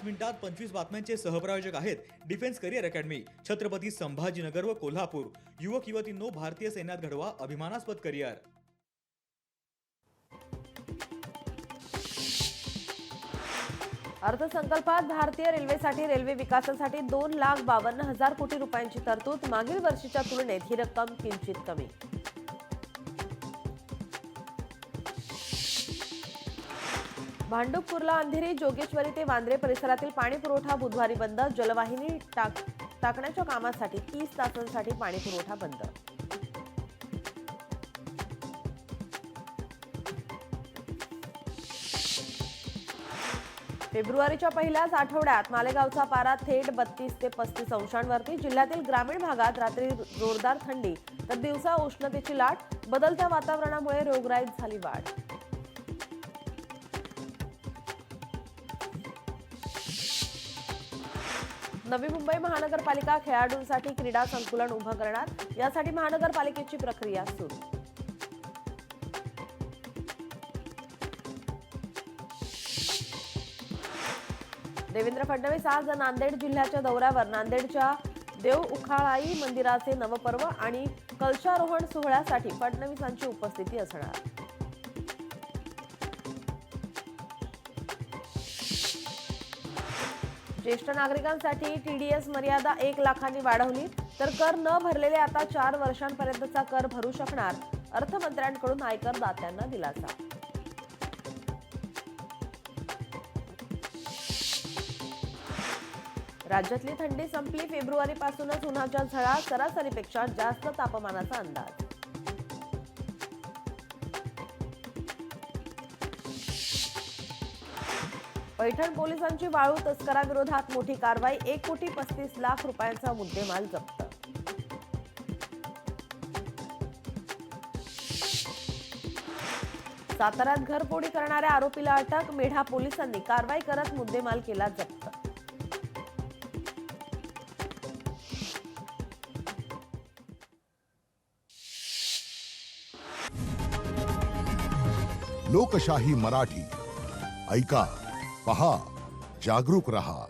मिनिटात 25 बातम्यांचे सहप्रायोजक आहेत defence career academy, Chhatrapati Sambhajinagar व कोल्हापूर। युवक युवतींनो, भारतीय सैन्यात घडवा अभिमानास्पद करिअर। अर्थसंकल्पात भारतीय रेल्वेसाठी रेल्वे विकासासाठी 2,52,000 कोटी रुपयांची तरतूद। मागील वर्षीच्या तुलनेत ही रक्कम किंचित कमी। भांडूप, कुर्ला, अंधेरी, जोगेश्वरी ते वांद्रे परिसरातील पाणी पुरवठा बुधवारी बंद। जलवाहिनी टाकण्याच्या कामासाठी 30 तासांसाठी पाणी पुरवठा बंद। फेब्रुवारीच्या पहिल्याच आठवड्यात मालेगावचा पारा थेट 32 ते 35 अंशांवरती। जिल्ह्यातील ग्रामीण भागात रात्री जोरदार थंडी तर दिवसा उष्णतेची लाट। बदलत्या वातावरणामुळे रोगराईत झाली वाढ। नवी मुंबई महानगरपालिका खेळाडूंसाठी क्रीडा संकुलन उभं करणार, यासाठी महानगरपालिकेची प्रक्रिया सुरू। देवेंद्र फडणवीस आज नांदेड जिल्ह्याच्या दौऱ्यावर। नांदेडच्या देवउखाळाई मंदिराचे नवपर्व आणि कलशारोहण सोहळ्यासाठी फडणवीसांची उपस्थिती असणार। ज्येष्ठ नागरिकांसाठी टीडीएस मर्यादा 1 लाखांनी वाढवली, तर कर न भरलेले आता 4 वर्षांपर्यंतचा कर भरू शकणार। अर्थमंत्र्यांकडून आयकर दात्यांना दिलासा। राज्यातली थंडी संपली, फेब्रुवारीपासूनच उन्हाच्या झळा। सरासरीपेक्षा जास्त तापमानाचा अंदाज। पैठण पोलिसांची वाळू तस्कराविरोधात मोठी कारवाई। 1,35,00,000 रुपयांचा मुद्देमाल जप्त। साताऱ्यात घरफोडी करणाऱ्या आरोपीला अटक। मेढा पोलिसांनी कारवाई करत मुद्देमाल केला जप्त। लोकशाही मराठी ऐका, पहा, जागरूक रहा।